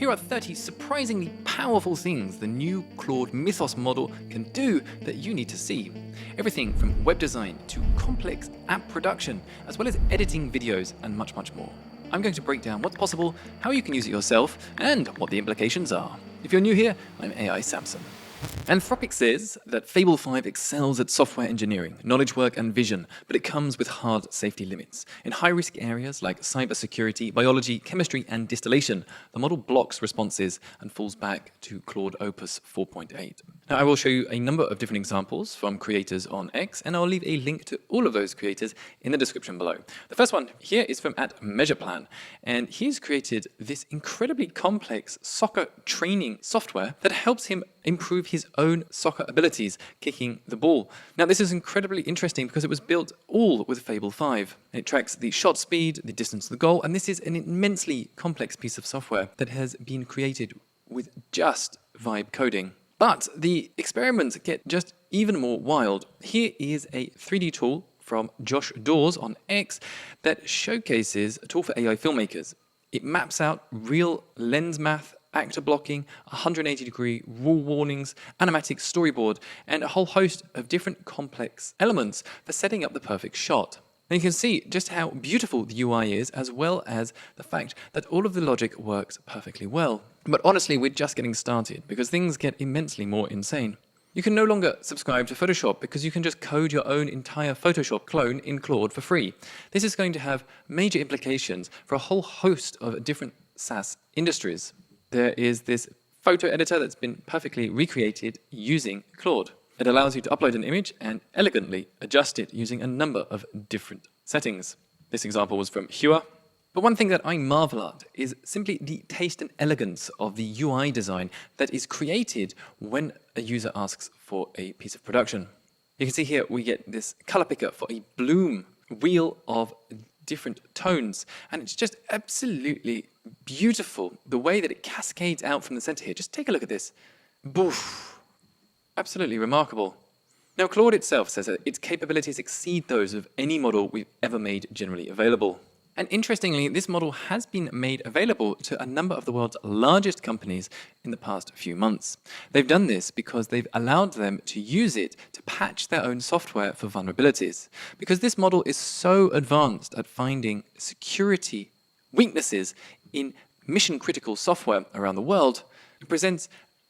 Here are 30 surprisingly powerful things the new Claude Mythos model can do that you need to see. Everything from web design to complex app production, as well as editing videos and much, much more. I'm going to break down what's possible, how you can use it yourself, and what the implications are. If you're new here, I'm AI Samson. Anthropic says that Fable 5 excels at software engineering, knowledge work and vision, but it comes with hard safety limits. In high-risk areas like cybersecurity, biology, chemistry and distillation, the model blocks responses and falls back to Claude Opus 4.8. Now, I will show you a number of different examples from creators on X, and I'll leave a link to all of those creators in the description below. The first one here is from @MeasurePlan, and he's created this incredibly complex soccer training software that helps him improve his own soccer abilities kicking the ball. Now, this is incredibly interesting because it was built all with Fable 5. It tracks the shot speed, the distance to the goal, and this is an immensely complex piece of software that has been created with just vibe coding. But the experiments get just even more wild. Here is a 3D tool from Josh Dawes on X that showcases a tool for AI filmmakers. It maps out real lens math, actor blocking, 180-degree rule warnings, animatic storyboard, and a whole host of different complex elements for setting up the perfect shot. And you can see just how beautiful the UI is, as well as the fact that all of the logic works perfectly well. But honestly, we're just getting started, because things get immensely more insane. You can no longer subscribe to Photoshop because you can just code your own entire Photoshop clone in Claude for free. This is going to have major implications for a whole host of different SaaS industries. There is this photo editor that's been perfectly recreated using Claude. It allows you to upload an image and elegantly adjust it using a number of different settings. This example was from Hua. But one thing that I marvel at is simply the taste and elegance of the UI design that is created when a user asks for a piece of production. You can see here we get this color picker for a bloom wheel of different tones, and it's just absolutely beautiful the way that it cascades out from the center here. Just take a look at this. Boof. Absolutely remarkable. Now, Claude itself says that its capabilities exceed those of any model we've ever made generally available. And interestingly, this model has been made available to a number of the world's largest companies in the past few months. They've done this because they've allowed them to use it to patch their own software for vulnerabilities. Because this model is so advanced at finding security weaknesses in mission-critical software around the world, it presents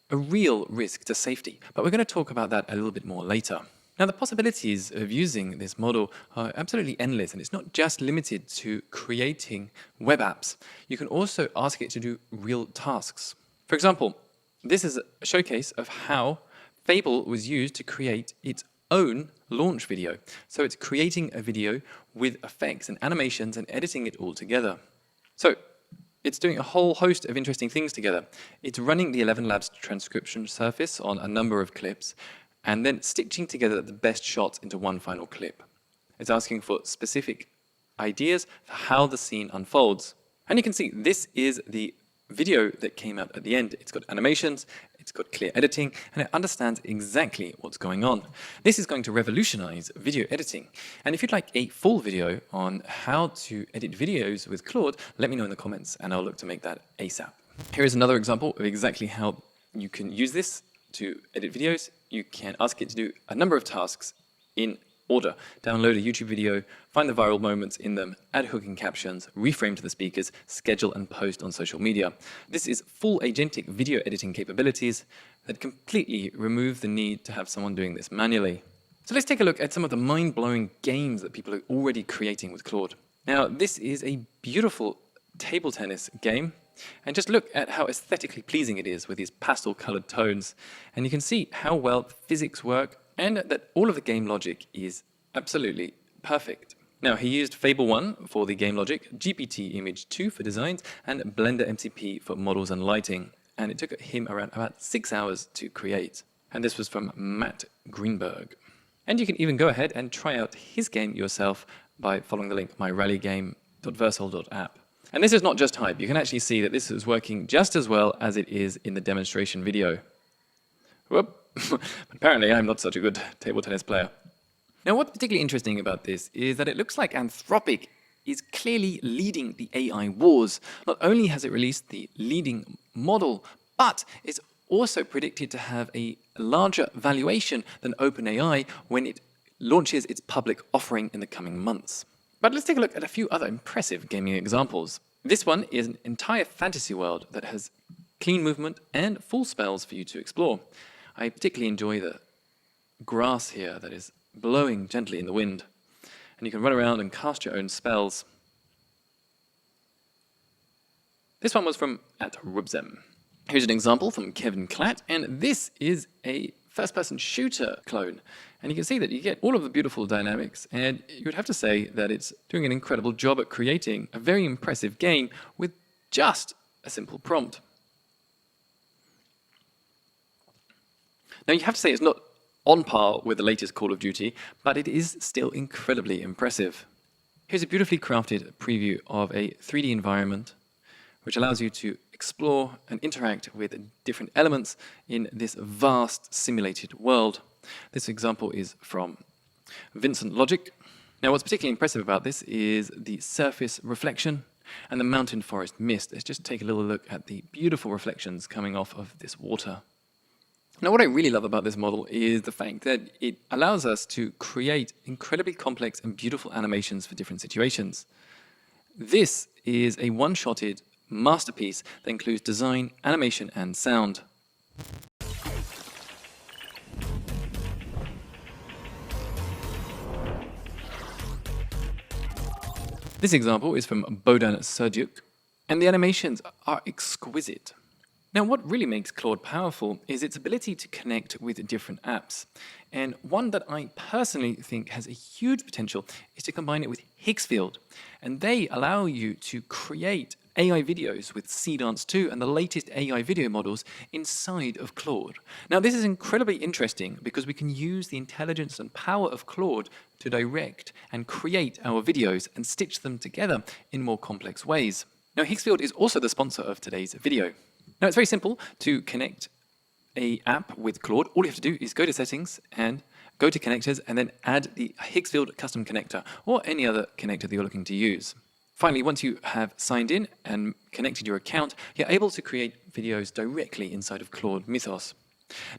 a real risk to safety. But we're going to talk about that a little bit more later. Now, the possibilities of using this model are absolutely endless, and it's not just limited to creating web apps. You can also ask it to do real tasks. For example, this is a showcase of how Fable was used to create its own launch video. So it's creating a video with effects and animations and editing it all together. So it's doing a whole host of interesting things together. It's running the 11 Labs transcription surface on a number of clips, and then stitching together the best shots into one final clip. It's asking for specific ideas for how the scene unfolds. And you can see this is the video that came out at the end. It's got animations, it's got clear editing, and it understands exactly what's going on. This is going to revolutionize video editing. And if you'd like a full video on how to edit videos with Claude, let me know in the comments, and I'll look to make that ASAP. Here is another example of exactly how you can use this to edit videos. You can ask it to do a number of tasks in order. Download a YouTube video, find the viral moments in them, add hooking captions, reframe to the speakers, schedule and post on social media. This is full agentic video editing capabilities that completely remove the need to have someone doing this manually. So let's take a look at some of the mind-blowing games that people are already creating with Claude. Now, this is a beautiful table tennis game. And just look at how aesthetically pleasing it is with these pastel-colored tones. And you can see how well the physics work and that all of the game logic is absolutely perfect. Now, he used Fable 1 for the game logic, GPT Image 2 for designs, and Blender MCP for models and lighting. And it took him around about 6 hours to create. And this was from Matt Greenberg. And you can even go ahead and try out his game yourself by following the link myrallygame.versal.app. And this is not just hype. You can actually see that this is working just as well as it is in the demonstration video. Whoop. Apparently, I'm not such a good table tennis player. Now, what's particularly interesting about this is that it looks like Anthropic is clearly leading the AI wars. Not only has it released the leading model, but it's also predicted to have a larger valuation than OpenAI when it launches its public offering in the coming months. But let's take a look at a few other impressive gaming examples. This one is an entire fantasy world that has clean movement and full spells for you to explore. I particularly enjoy the grass here that is blowing gently in the wind, and you can run around and cast your own spells. This one was from @Rubzem. Here's an example from Kevin Klatt, and this is a first-person shooter clone. And you can see that you get all of the beautiful dynamics, and you would have to say that it's doing an incredible job at creating a very impressive game with just a simple prompt. Now, you have to say it's not on par with the latest Call of Duty, but it is still incredibly impressive. Here's a beautifully crafted preview of a 3D environment, which allows you to explore and interact with different elements in this vast simulated world. This example is from Vincent Logic. Now, what's particularly impressive about this is the surface reflection and the mountain forest mist. Let's just take a little look at the beautiful reflections coming off of this water. Now, what I really love about this model is the fact that it allows us to create incredibly complex and beautiful animations for different situations. This is a one-shotted masterpiece that includes design, animation, and sound. This example is from Bodan Serdyuk, and the animations are exquisite. Now, what really makes Claude powerful is its ability to connect with different apps. And one that I personally think has a huge potential is to combine it with Higgsfield. And they allow you to create AI videos with Seedance 2 and the latest AI video models inside of Claude. Now, this is incredibly interesting because we can use the intelligence and power of Claude to direct and create our videos and stitch them together in more complex ways. Now, Higgsfield is also the sponsor of today's video. Now, it's very simple to connect an app with Claude. All you have to do is go to Settings and go to Connectors and then add the Higgsfield custom connector or any other connector that you're looking to use. Finally, once you have signed in and connected your account, you're able to create videos directly inside of Claude Mythos.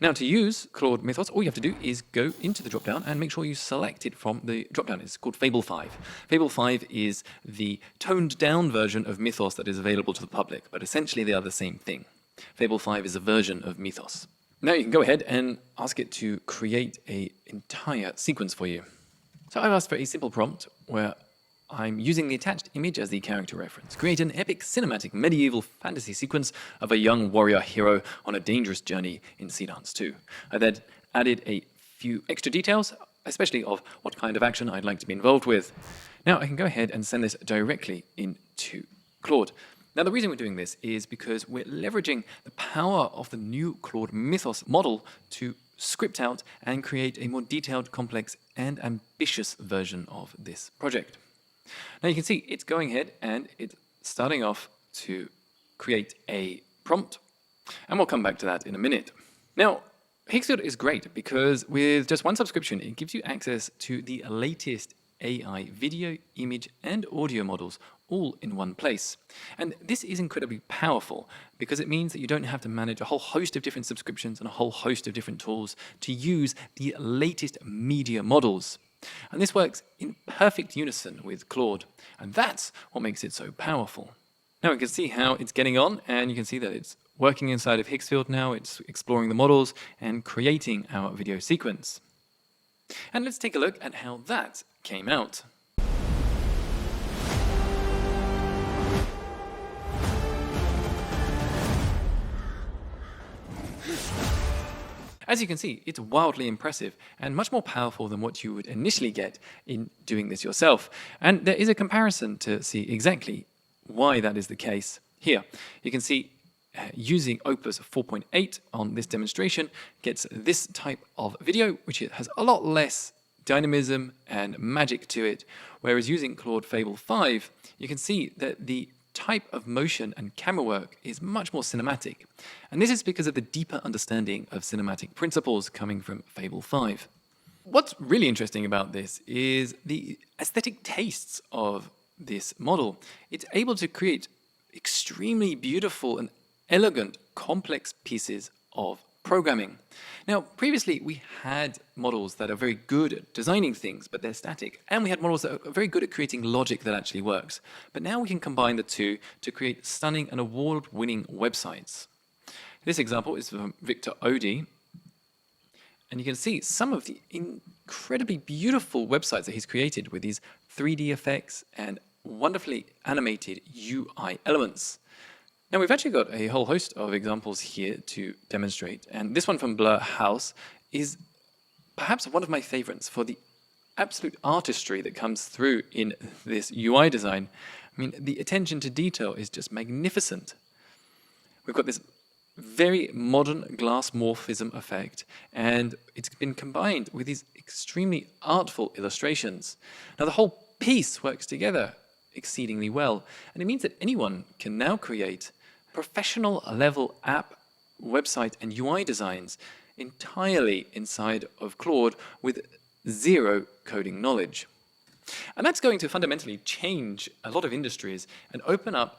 Now, to use Claude Mythos, all you have to do is go into the dropdown and make sure you select it from the dropdown. It's called Fable 5. Fable 5 is the toned-down version of Mythos that is available to the public, but essentially they are the same thing. Fable 5 is a version of Mythos. Now you can go ahead and ask it to create an entire sequence for you. So I've asked for a simple prompt where I'm using the attached image as the character reference. Create an epic cinematic medieval fantasy sequence of a young warrior hero on a dangerous journey in Seedance 2. I then added a few extra details, especially of what kind of action I'd like to be involved with. Now I can go ahead and send this directly into Claude. Now, the reason we're doing this is because we're leveraging the power of the new Claude Mythos model to script out and create a more detailed, complex, and ambitious version of this project. Now, you can see it's going ahead and it's starting off to create a prompt, and we'll come back to that in a minute. Now, Higgsfield is great because with just one subscription, it gives you access to the latest AI video, image, and audio models all in one place. And this is incredibly powerful because it means that you don't have to manage a whole host of different subscriptions and a whole host of different tools to use the latest media models. And this works in perfect unison with Claude, and that's what makes it so powerful. Now we can see how it's getting on, and you can see that it's working inside of Higgsfield now. It's exploring the models and creating our video sequence. And let's take a look at how that came out. As you can see, it's wildly impressive and much more powerful than what you would initially get in doing this yourself. And there is a comparison to see exactly why that is the case here. You can see using Opus 4.8 on this demonstration gets this type of video, which has a lot less dynamism and magic to it, whereas using Claude Fable 5, you can see that the type of motion and camera work is much more cinematic. And this is because of the deeper understanding of cinematic principles coming from Fable 5. What's really interesting about this is the aesthetic tastes of this model, it's able to create extremely beautiful and elegant, complex pieces of programming. Now, previously we had models that are very good at designing things, but they're static. And we had models that are very good at creating logic that actually works. But now we can combine the two to create stunning and award-winning websites. This example is from Victor Odie. And you can see some of the incredibly beautiful websites that he's created with these 3D effects and wonderfully animated UI elements. Now, we've actually got a whole host of examples here to demonstrate, and this one from Blur House is perhaps one of my favorites for the absolute artistry that comes through in this UI design. I mean, the attention to detail is just magnificent. We've got this very modern glass morphism effect, and it's been combined with these extremely artful illustrations. Now, the whole piece works together exceedingly well, and it means that anyone can now create professional level app, website, and UI designs entirely inside of Claude with zero coding knowledge. And that's going to fundamentally change a lot of industries and open up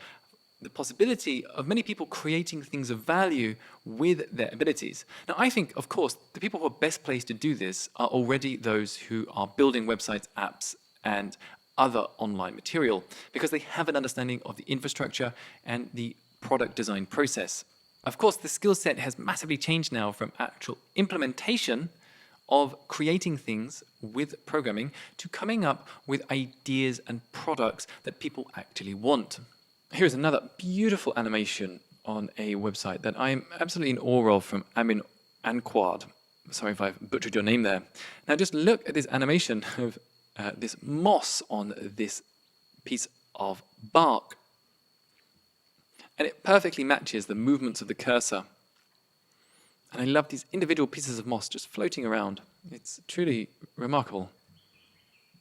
the possibility of many people creating things of value with their abilities. Now, I think, of course, the people who are best placed to do this are already those who are building websites, apps, and other online material, because they have an understanding of the infrastructure and the product design process. Of course, the skill set has massively changed now from actual implementation of creating things with programming to coming up with ideas and products that people actually want. Here's another beautiful animation on a website that I'm absolutely in awe of from Amin Anquad. Sorry if I've butchered your name there. Now just look at this animation of this moss on this piece of bark. And it perfectly matches the movements of the cursor. And I love these individual pieces of moss just floating around. It's truly remarkable.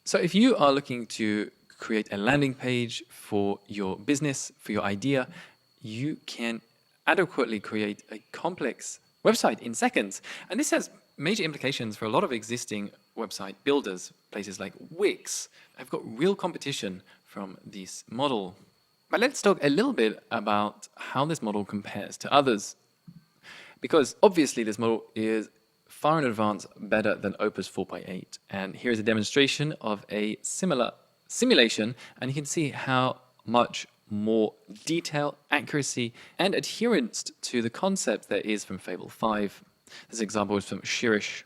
So if you are looking to create a landing page for your business, for your idea, you can adequately create a complex website in seconds. And this has major implications for a lot of existing website builders. Places like Wix have got real competition from this model. But let's talk a little bit about how this model compares to others. Because obviously this model is far in advance better than Opus 4x8. And here's a demonstration of a similar simulation, and you can see how much more detail, accuracy, and adherence to the concept there is from Fable 5. This example is from Shirish.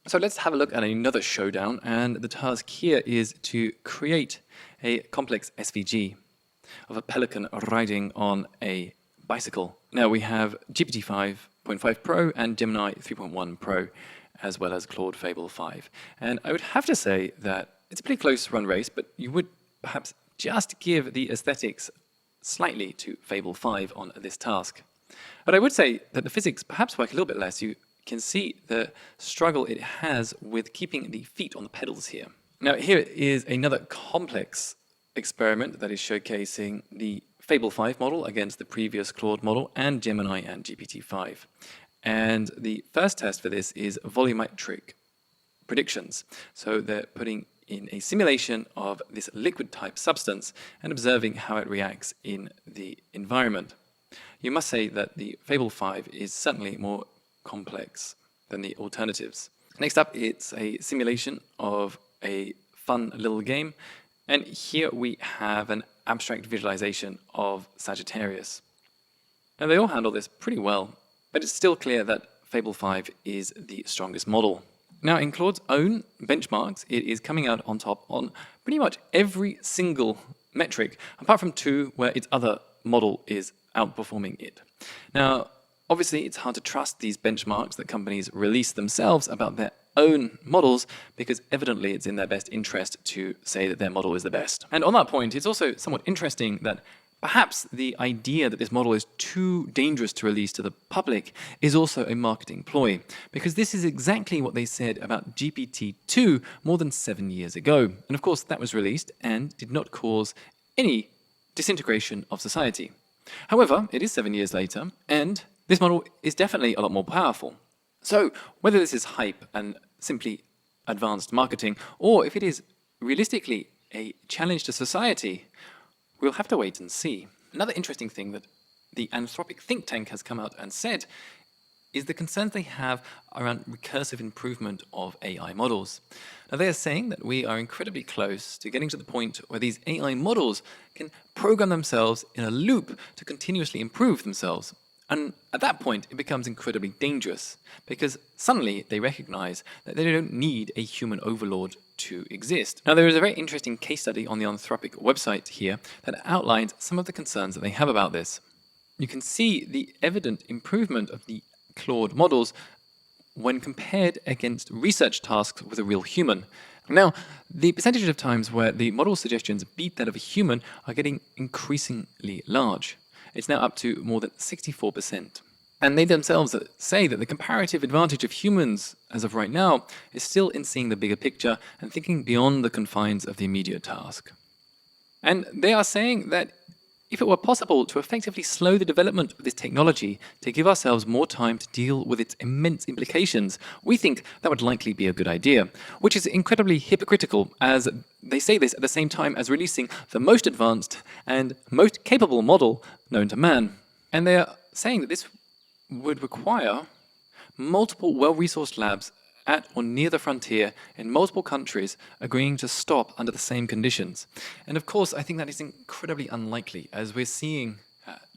So let's have a look at another showdown, and the task here is to create a complex SVG of a pelican riding on a bicycle. Now we have GPT 5.5 Pro and Gemini 3.1 Pro, as well as Claude Fable 5. And I would have to say that it's a pretty close run race, but you would perhaps just give the aesthetics slightly to Fable 5 on this task. But I would say that the physics perhaps work a little bit less. You can see the struggle it has with keeping the feet on the pedals here. Now here is another complex experiment that is showcasing the Fable 5 model against the previous Claude model and Gemini and GPT-5. And the first test for this is volumetric predictions. So they're putting in a simulation of this liquid type substance and observing how it reacts in the environment. You must say that the Fable 5 is certainly more complex than the alternatives. Next up, it's a simulation of a fun little game. And here we have an abstract visualization of Sagittarius. Now they all handle this pretty well, but it's still clear that Fable 5 is the strongest model. Now in Claude's own benchmarks, it is coming out on top on pretty much every single metric, apart from two where its other model is outperforming it. Now, obviously it's hard to trust these benchmarks that companies release themselves about their own models, because evidently it's in their best interest to say that their model is the best. And on that point, it's also somewhat interesting that perhaps the idea that this model is too dangerous to release to the public is also a marketing ploy, because this is exactly what they said about GPT-2 more than 7 years ago. And of course, that was released and did not cause any disintegration of society. However, it is 7 years later, and this model is definitely a lot more powerful. So whether this is hype and simply advanced marketing, or if it is realistically a challenge to society? We'll have to wait and see. Another interesting thing that the Anthropic think tank has come out and said is the concerns they have around recursive improvement of AI models. Now, they are saying that we are incredibly close to getting to the point where these AI models can program themselves in a loop to continuously improve themselves. And at that point, it becomes incredibly dangerous because suddenly they recognize that they don't need a human overlord to exist. Now, there is a very interesting case study on the Anthropic website here that outlines some of the concerns that they have about this. You can see the evident improvement of the Claude models when compared against research tasks with a real human. Now, the percentage of times where the model suggestions beat that of a human are getting increasingly large. It's now up to more than 64%. And they themselves say that the comparative advantage of humans, as of right now, is still in seeing the bigger picture and thinking beyond the confines of the immediate task. And they are saying that if it were possible to effectively slow the development of this technology to give ourselves more time to deal with its immense implications, we think that would likely be a good idea, which is incredibly hypocritical as they say this at the same time as releasing the most advanced and most capable model known to man. And they are saying that this would require multiple well-resourced labs at or near the frontier in multiple countries agreeing to stop under the same conditions. And of course, I think that is incredibly unlikely, as we're seeing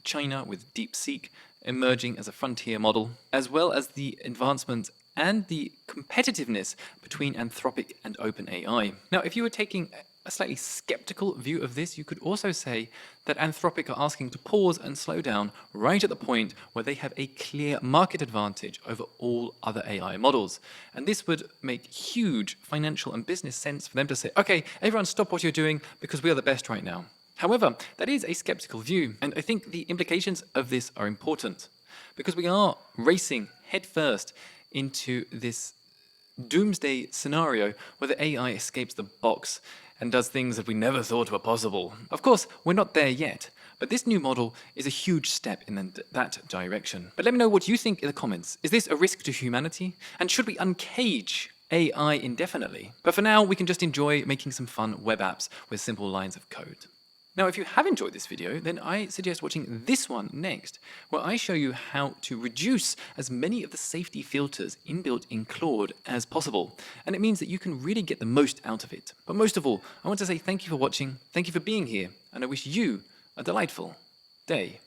China with DeepSeek emerging as a frontier model, as well as the advancement and the competitiveness between Anthropic and OpenAI. Now, if you were taking a slightly skeptical view of this, you could also say that Anthropic are asking to pause and slow down right at the point where they have a clear market advantage over all other AI models. And this would make huge financial and business sense for them to say, okay, everyone stop what you're doing because we are the best right now. However, that is a skeptical view, and I think the implications of this are important because we are racing headfirst into this doomsday scenario where the AI escapes the box and does things that we never thought were possible. Of course, we're not there yet, but this new model is a huge step in that direction. But let me know what you think in the comments. Is this a risk to humanity? And should we uncage AI indefinitely? But for now, we can just enjoy making some fun web apps with simple lines of code. Now, if you have enjoyed this video, then I suggest watching this one next, where I show you how to reduce as many of the safety filters inbuilt in Claude as possible. And it means that you can really get the most out of it. But most of all, I want to say thank you for watching, thank you for being here, and I wish you a delightful day.